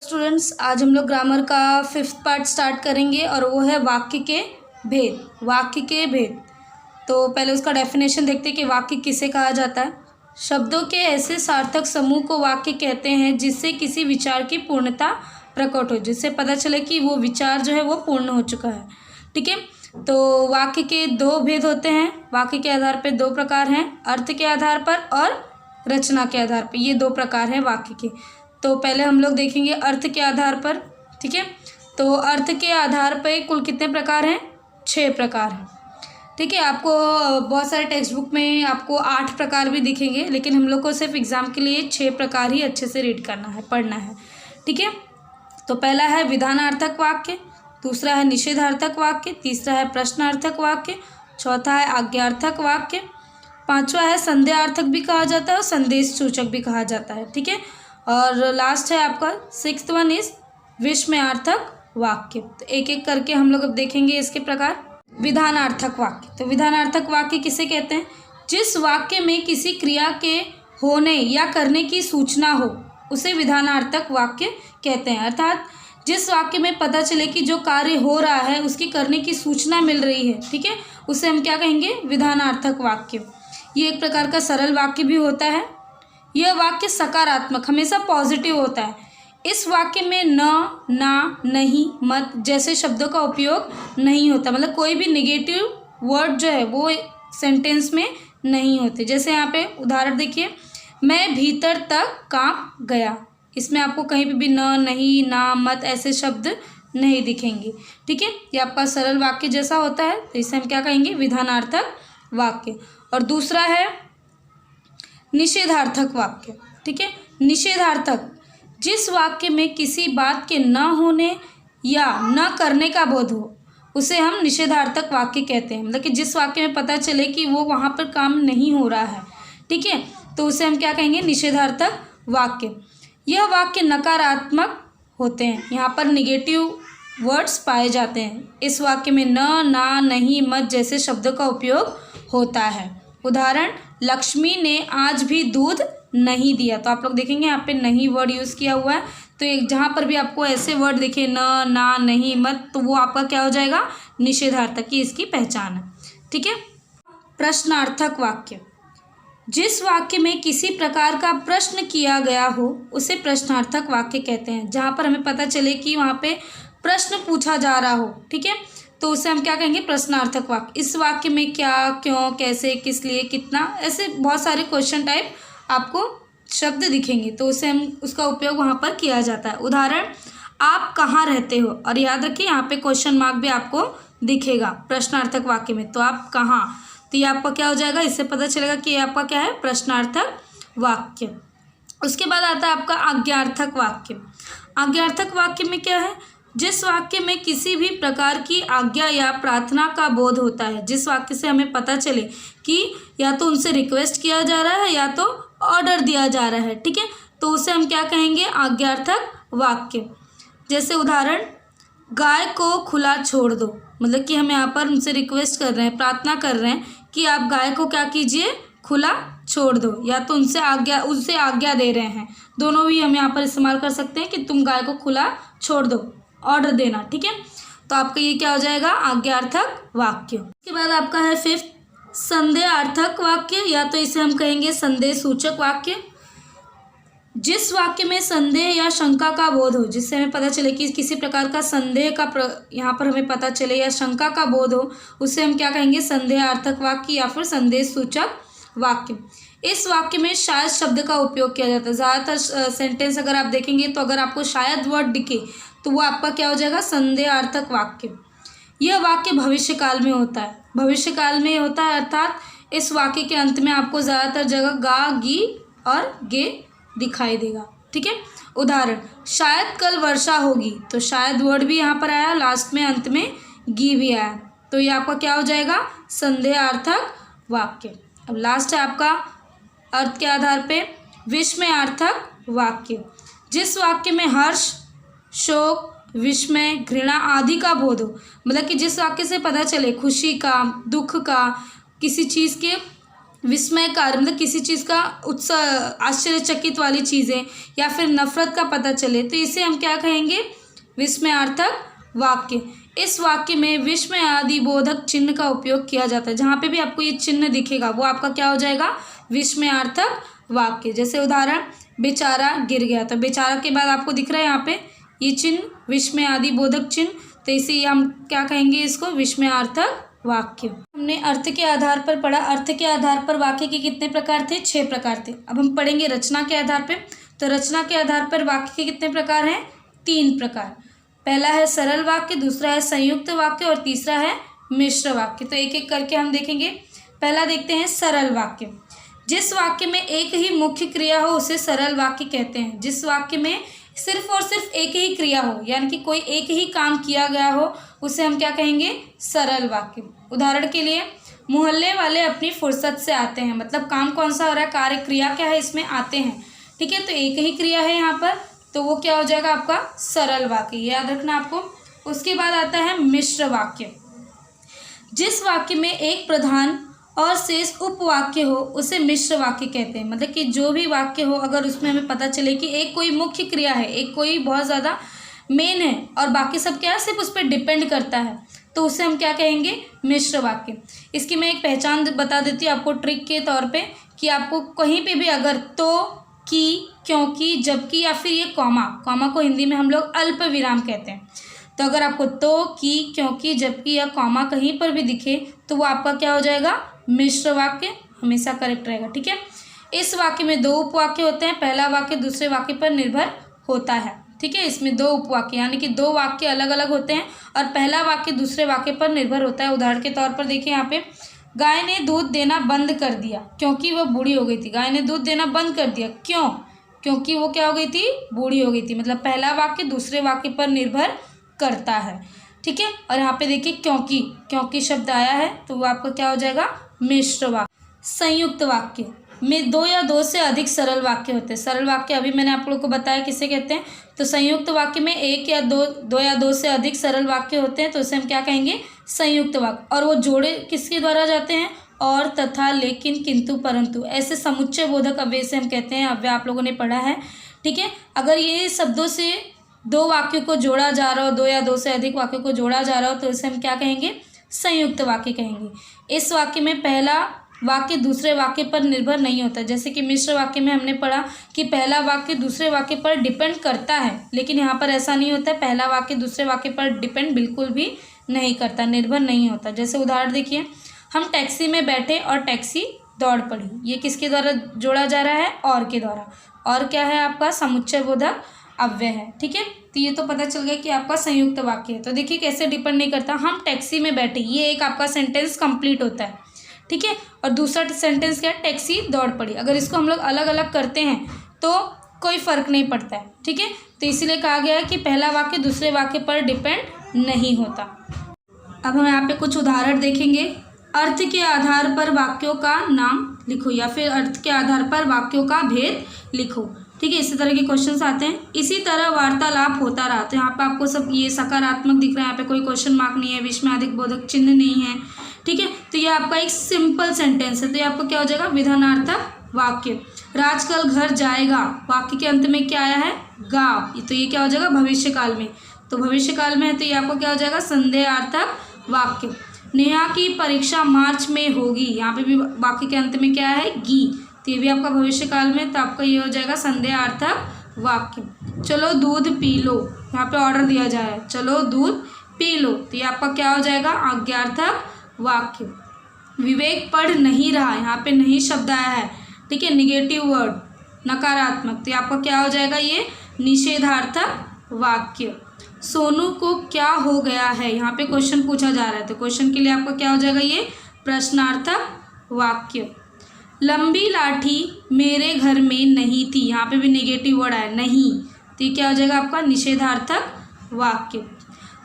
Students, आज हम लोग ग्रामर का 5th पार्ट स्टार्ट करेंगे और वो है वाक्य के भेद। वाक्य के भेद, तो पहले उसका डेफिनेशन देखते हैं कि वाक्य किसे कहा जाता है। शब्दों के ऐसे सार्थक समूह को वाक्य कहते हैं जिससे किसी विचार की पूर्णता प्रकट हो, जिससे पता चले कि वो विचार जो है वो पूर्ण हो चुका है। ठीक है, तो वाक्य के दो भेद होते हैं। वाक्य के आधार पर दो प्रकार हैं, अर्थ के आधार पर और रचना के आधार पर। ये दो प्रकार हैं वाक्य के। तो पहले हम लोग देखेंगे अर्थ के आधार पर। ठीक है, तो अर्थ के आधार पर कुल कितने प्रकार हैं? 6 प्रकार हैं। ठीक है, आपको बहुत सारे टेक्स्ट बुक में आपको 8 प्रकार भी दिखेंगे, लेकिन हम लोग को सिर्फ एग्जाम के लिए 6 प्रकार ही अच्छे से रीड करना है, पढ़ना है। ठीक है, तो पहला है विधानार्थक वाक्य, दूसरा है निषेधार्थक वाक्य, तीसरा है प्रश्नार्थक वाक्य, चौथा है आज्ञार्थक वाक्य, पांचवा है संदेहार्थक भी कहा जाता है और संदेश सूचक भी कहा जाता है। ठीक है, और लास्ट है आपका 6th वन इज विस्मयार्थक वाक्य। तो एक एक करके हम लोग अब देखेंगे इसके प्रकार। विधानार्थक वाक्य, तो विधानार्थक वाक्य किसे कहते हैं? जिस वाक्य में किसी क्रिया के होने या करने की सूचना हो उसे विधानार्थक वाक्य कहते हैं। अर्थात जिस वाक्य में पता चले कि जो कार्य हो रहा है उसकी करने की सूचना मिल रही है, ठीक है, उसे हम क्या कहेंगे? विधानार्थक वाक्य। ये एक प्रकार का सरल वाक्य भी होता है। यह वाक्य सकारात्मक, हमेशा पॉजिटिव होता है। इस वाक्य में न, ना, नहीं, मत जैसे शब्दों का उपयोग नहीं होता। मतलब कोई भी नेगेटिव वर्ड जो है वो सेंटेंस में नहीं होते। जैसे यहाँ पे उदाहरण देखिए, मैं भीतर तक कांप गया। इसमें आपको कहीं पे भी न, नहीं, ना, मत ऐसे शब्द नहीं दिखेंगे। ठीक है, ये आपका सरल वाक्य जैसा होता है, तो इसे हम क्या कहेंगे? विधानार्थक वाक्य। और दूसरा है निषेधार्थक वाक्य। ठीक है, निषेधार्थक, जिस वाक्य में किसी बात के न होने या न करने का बोध हो उसे हम निषेधार्थक वाक्य कहते हैं। मतलब कि जिस वाक्य में पता चले कि वो वहाँ पर काम नहीं हो रहा है, ठीक है, तो उसे हम क्या कहेंगे? निषेधार्थक वाक्य। यह वाक्य नकारात्मक होते हैं, यहाँ पर निगेटिव वर्ड्स पाए जाते हैं। इस वाक्य में न, ना, नहीं, मत जैसे शब्दों का उपयोग होता है। उदाहरण, लक्ष्मी ने आज भी दूध नहीं दिया। तो आप लोग देखेंगे यहाँ पे नहीं वर्ड यूज़ किया हुआ है। तो एक जहाँ पर भी आपको ऐसे वर्ड दिखे न, ना, नहीं, मत, तो वो आपका क्या हो जाएगा? निषेधार्थक की इसकी पहचान है। ठीक है, प्रश्नार्थक वाक्य, जिस वाक्य में किसी प्रकार का प्रश्न किया गया हो उसे प्रश्नार्थक वाक्य कहते हैं। जहाँ पर हमें पता चले कि वहाँ पे प्रश्न पूछा जा रहा हो, ठीक है, तो उसे हम क्या कहेंगे? प्रश्नार्थक वाक्य। इस वाक्य में क्या, क्यों, कैसे, किस लिए, कितना, ऐसे बहुत सारे क्वेश्चन टाइप आपको शब्द दिखेंगे, तो उसे हम उसका उपयोग वहाँ पर किया जाता है। उदाहरण, आप कहाँ रहते हो? और याद रखिए यहाँ पे क्वेश्चन मार्क भी आपको दिखेगा प्रश्नार्थक वाक्य में। तो आप कहाँ, तो ये आपका क्या हो जाएगा? इससे पता चलेगा कि ये आपका क्या है? प्रश्नार्थक वाक्य। उसके बाद आता है आपका आज्ञार्थक वाक्य। आज्ञार्थक वाक्य में क्या है? जिस वाक्य में किसी भी प्रकार की आज्ञा या प्रार्थना का बोध होता है। जिस वाक्य से हमें पता चले कि या तो उनसे रिक्वेस्ट किया जा रहा है या तो ऑर्डर दिया जा रहा है, ठीक है, तो उसे हम क्या कहेंगे? आज्ञार्थक वाक्य। जैसे उदाहरण, गाय को खुला छोड़ दो। मतलब कि हम यहाँ पर उनसे रिक्वेस्ट कर रहे हैं, प्रार्थना कर रहे हैं कि आप गाय को क्या कीजिए? खुला छोड़ दो, या तो उनसे आज्ञा दे रहे हैं। दोनों भी हम यहाँ पर इस्तेमाल कर सकते हैं कि तुम गाय को खुला छोड़ दो, ऑर्डर देना। ठीक है, तो आपका ये क्या हो जाएगा? आज्ञार्थक वाक्य। उसके बाद आपका है 5th संदेहार्थक वाक्य, या तो इसे हम कहेंगे संदेश सूचक वाक्य। जिस वाक्य में संदेह या शंका का बोध हो, जिससे हमें पता चले कि किसी प्रकार का संदेह का यहाँ पर हमें पता चले या शंका का बोध हो, उसे हम क्या कहेंगे? संदेहार्थक वाक्य या फिर संदेश सूचक वाक्य। इस वाक्य में शायद शब्द का उपयोग किया जाता है। ज़्यादातर सेंटेंस अगर आप देखेंगे तो अगर आपको शायद वर्ड दिखे तो वो आपका क्या हो जाएगा? संदेहार्थक वाक्य। यह वाक्य भविष्य काल में होता है। भविष्य काल में होता है, अर्थात इस वाक्य के अंत में आपको ज़्यादातर जगह गा, गी और गे दिखाई देगा। ठीक है, उदाहरण, शायद कल वर्षा होगी। तो शायद वर्ड भी यहाँ पर आया, लास्ट में अंत में गी भी आया, तो ये आपका क्या हो जाएगा? संदेहार्थक वाक्य। अब लास्ट है आपका अर्थ के आधार पे विस्मयार्थक वाक्य। जिस वाक्य में हर्ष, शोक, विस्मय, घृणा आदि का बोध हो। मतलब कि जिस वाक्य से पता चले खुशी का, दुख का, किसी चीज़ के विस्मयकार मतलब किसी चीज़ का उत्साह आश्चर्यचकित वाली चीज़ें या फिर नफरत का पता चले तो इसे हम क्या कहेंगे, विस्मयार्थक वाक्य। इस वाक्य में विस्मय आदि बोधक चिन्ह का उपयोग किया जाता है। जहाँ पे भी आपको ये चिन्ह दिखेगा वो आपका क्या हो जाएगा, विस्मयार्थक वाक्य। जैसे उदाहरण, बेचारा गिर गया, तो बेचारा के बाद आपको दिख रहा है यहाँ पे ये चिन्ह विस्मय आदि बोधक चिन्ह, तो इसे हम क्या कहेंगे, इसको विस्मयार्थक वाक्य। हमने अर्थ के आधार पर पढ़ा। अर्थ के आधार पर वाक्य के कितने प्रकार थे, 6 प्रकार थे। अब हम पढ़ेंगे रचना के आधार पे। तो रचना के आधार पर वाक्य के कितने प्रकार हैं, 3 प्रकार। पहला है सरल वाक्य, दूसरा है संयुक्त वाक्य और तीसरा है मिश्र वाक्य। तो एक एक करके हम देखेंगे। पहला देखते हैं सरल वाक्य। जिस वाक्य में एक ही मुख्य क्रिया हो उसे सरल वाक्य कहते हैं। जिस वाक्य में सिर्फ और सिर्फ एक ही क्रिया हो, यानी कि कोई एक ही काम किया गया हो, उसे हम क्या कहेंगे, सरल वाक्य। उदाहरण के लिए, मोहल्ले वाले अपनी फुर्सत से आते हैं, मतलब काम कौन सा हो रहा है, कार्य क्रिया क्या है, इसमें आते हैं। ठीक है, तो एक ही क्रिया है यहाँ पर, तो वो क्या हो जाएगा आपका सरल वाक्य, याद रखना आपको। उसके बाद आता है मिश्र वाक्य। जिस वाक्य में एक प्रधान और शेष उपवाक्य हो उसे मिश्र वाक्य कहते हैं। मतलब कि जो भी वाक्य हो, अगर उसमें हमें पता चले कि एक कोई मुख्य क्रिया है, एक कोई बहुत ज़्यादा मेन है और बाकी सब क्या है, सिर्फ उस पर डिपेंड करता है, तो उसे हम क्या कहेंगे, मिश्र वाक्य। इसकी मैं एक पहचान बता देती हूँ आपको ट्रिक के तौर पे, कि आपको कहीं पे भी अगर तो, की, क्योंकि, जबकि या फिर ये कॉमा को हिंदी में हम लोग अल्प विराम कहते हैं। तो अगर आपको तो, की, क्योंकि, जबकि या कॉमा कहीं पर भी दिखे तो वो आपका क्या हो जाएगा, मिश्र वाक्य हमेशा करेक्ट रहेगा। ठीक है, इस वाक्य में 2 उपवाक्य होते हैं। पहला वाक्य दूसरे वाक्य पर निर्भर होता है। ठीक है, इसमें 2 उपवाक्य यानी कि 2 वाक्य अलग अलग होते हैं और पहला वाक्य दूसरे वाक्य पर निर्भर होता है। उदाहरण के तौर पर देखिए यहाँ पे, गाय ने दूध देना बंद कर दिया क्योंकि वह बूढ़ी हो गई थी। गाय ने दूध देना बंद कर दिया, क्यों, क्योंकि वो क्या हो गई थी, बूढ़ी हो गई थी। मतलब पहला वाक्य दूसरे वाक्य पर निर्भर करता है। ठीक है, और यहाँ पे देखिए क्योंकि शब्द आया है तो वो आपका क्या हो जाएगा, मिश्र वाक्य। संयुक्त वाक्य में 2 या 2 से अधिक सरल वाक्य होते हैं। सरल वाक्य अभी मैंने आप लोगों को बताया किसे कहते हैं। तो संयुक्त वाक्य में 1 या 2 से अधिक सरल वाक्य होते हैं, तो उसे हम क्या कहेंगे, संयुक्त वाक्य। और वो जोड़े किसके द्वारा जाते हैं, और, तथा, लेकिन, किंतु, परंतु, ऐसे समुच्चय बोधक अव्यय से हम कहते हैं। अव्यय आप लोगों ने पढ़ा है। ठीक है, अगर ये शब्दों से 2 वाक्यों को जोड़ा जा रहा हो, 2 या 2 से अधिक वाक्यों को जोड़ा जा रहा हो, तो इसे हम क्या कहेंगे, संयुक्त वाक्य कहेंगे। इस वाक्य में पहला वाक्य दूसरे वाक्य पर निर्भर नहीं होता। जैसे कि मिश्र वाक्य में हमने पढ़ा कि पहला वाक्य दूसरे वाक्य पर डिपेंड करता है, लेकिन यहाँ पर ऐसा नहीं होता है। पहला वाक्य दूसरे वाक्य पर डिपेंड बिल्कुल भी नहीं करता, निर्भर नहीं होता। जैसे उदाहरण देखिए, हम टैक्सी में बैठे और टैक्सी दौड़ पड़ी। ये किसके द्वारा जोड़ा जा रहा है, और के द्वारा। और क्या है आपका, समुच्चय बोधक अव्यय है। ठीक है, तो ये तो पता चल गया कि आपका संयुक्त वाक्य है। तो देखिए कैसे डिपेंड नहीं करता, हम टैक्सी में बैठे, ये एक आपका सेंटेंस कंप्लीट होता है। ठीक है, और दूसरा सेंटेंस क्या है, टैक्सी दौड़ पड़ी। अगर इसको हम लोग अलग अलग करते हैं तो कोई फर्क नहीं पड़ता है। ठीक है, तो इसीलिए कहा गया है कि पहला वाक्य दूसरे वाक्य पर डिपेंड नहीं होता। अब हम यहाँ पे कुछ उदाहरण देखेंगे। अर्थ के आधार पर वाक्यों का नाम लिखो, या फिर अर्थ के आधार पर वाक्यों का भेद लिखो। ठीक है, इसी तरह के क्वेश्चंस आते हैं। इसी तरह वार्तालाप होता रहा। तो यहाँ पे आपको सब ये सकारात्मक दिख रहा है, यहाँ पे कोई क्वेश्चन मार्क नहीं है, बीच में अधिक बोधक चिन्ह नहीं है। ठीक है, तो ये आपका एक सिंपल सेंटेंस है, तो ये आपका क्या हो जाएगा, विधानार्थक वाक्य। राज कल घर जाएगा, वाक्य के अंत में क्या आया है, गा, तो ये क्या हो जाएगा, भविष्य काल में। तो भविष्य काल में है तो ये आपको क्या हो जाएगा, संदेहार्थक वाक्य। नेहा की परीक्षा मार्च में होगी, यहाँ पे भी वाक्य के अंत में क्या है, गी, तो ये भी आपका भविष्य काल में, तो आपका ये हो जाएगा संदेहार्थक वाक्य। चलो दूध पी लो, यहाँ पे ऑर्डर दिया जा रहा है, चलो दूध पी लो, तो ये आपका क्या हो जाएगा, आज्ञार्थक वाक्य। विवेक पढ़ नहीं रहा, यहाँ पे नहीं शब्द आया है। ठीक है, निगेटिव वर्ड, नकारात्मक, तो ये आपका क्या हो जाएगा, ये निषेधार्थक वाक्य। सोनू को क्या हो गया है, यहाँ पे क्वेश्चन पूछा जा रहा है, तो क्वेश्चन के लिए आपका क्या हो जाएगा, ये प्रश्नार्थक वाक्य। लंबी लाठी मेरे घर में नहीं थी, यहाँ पे भी नेगेटिव वर्ड आया, नहीं, तो ये क्या हो जाएगा आपका निषेधार्थक वाक्य।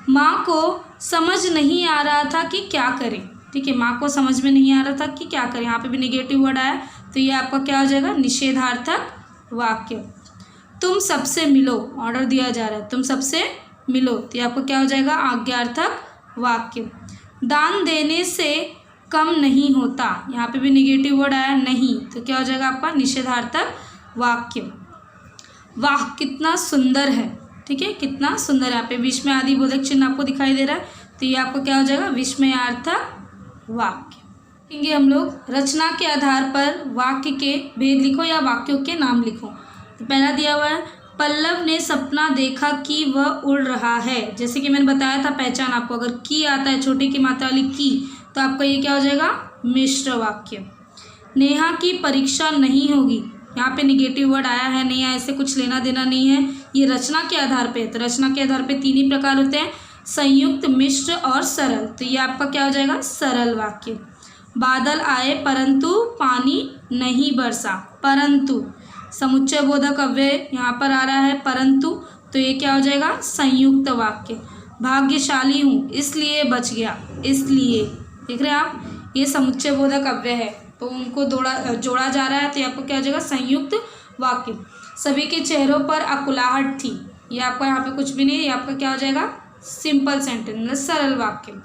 माँ को समझ नहीं आ रहा था कि क्या करें। ठीक है, माँ को समझ में नहीं आ रहा था कि क्या करें, यहाँ पे भी नेगेटिव वर्ड आया, तो ये आपका क्या हो जाएगा, निषेधार्थक वाक्य। तुम सबसे मिलो, ऑर्डर दिया जा रहा है, तुम सबसे मिलो, तो ये आपको क्या हो जाएगा, आज्ञार्थक वाक्य। दान देने से कम नहीं होता। यहाँ पे भी नेगेटिव वर्ड आया नहीं, तो क्या हो जाएगा आपका निषेधार्थक वाक्य। वाह कितना सुंदर है, ठीक है, कितना सुंदर है। यहाँ पे विस्मयादि बोधक चिन्ह आपको दिखाई दे रहा है, तो ये आपको क्या हो जाएगा विस्मयार्थक वाक्य। देखेंगे हम लोग रचना के आधार पर वाक्य के भेद लिखो या वाक्यों के नाम लिखो। तो पहला दिया हुआ है पल्लव ने सपना देखा कि वह उड़ रहा है। जैसे कि मैंने बताया था पहचान आपको, अगर की आता है छोटी की मात्रा वाली की, तो आपका ये क्या हो जाएगा मिश्र वाक्य। नेहा की परीक्षा नहीं होगी, यहाँ पे नेगेटिव वर्ड आया है नहीं आया, इससे कुछ लेना देना नहीं है, ये रचना के आधार पे है। तो रचना के आधार पे 3 ही प्रकार होते हैं, संयुक्त, मिश्र और सरल। तो ये आपका क्या हो जाएगा सरल वाक्य। बादल आए परंतु पानी नहीं बरसा, परंतु समुच्चय बोधक अव्यय यहाँ पर आ रहा है परंतु, तो ये क्या हो जाएगा संयुक्त वाक्य। भाग्यशाली हूँ इसलिए बच गया, इसलिए देख रहे हैं आप, ये समुच्चय बोधक अव्यय है, तो उनको जोड़ा जा रहा है, तो ये आपको क्या हो जाएगा संयुक्त वाक्य। सभी के चेहरों पर आकुलाहट थी, ये आपका यहाँ पे कुछ भी नहीं है, ये आपका क्या हो जाएगा सिंपल सेंटेंस मतलब सरल वाक्य।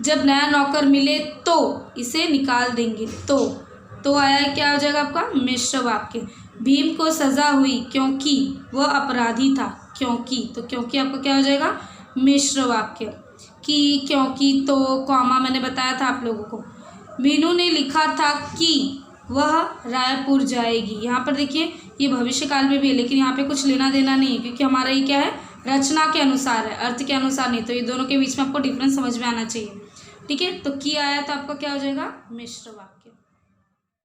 जब नया नौकर मिले तो इसे निकाल देंगे, तो आया है क्या हो जाएगा आपका मिश्र वाक्य। भीम को सजा हुई क्योंकि वह अपराधी था, क्योंकि, तो क्योंकि आपका क्या हो जाएगा मिश्र वाक्य। कि, क्योंकि, तो, कॉमा मैंने बताया था आप लोगों को। मीनू ने लिखा था कि वह रायपुर जाएगी, यहाँ पर देखिए ये भविष्य काल में भी है, लेकिन यहाँ पे कुछ लेना देना नहीं है, क्योंकि हमारा ये क्या है रचना के अनुसार है, अर्थ के अनुसार नहीं। तो ये दोनों के बीच में आपको डिफरेंस समझ में आना चाहिए, ठीक है। तो की आया तो आपका क्या हो जाएगा मिश्र वाक्य।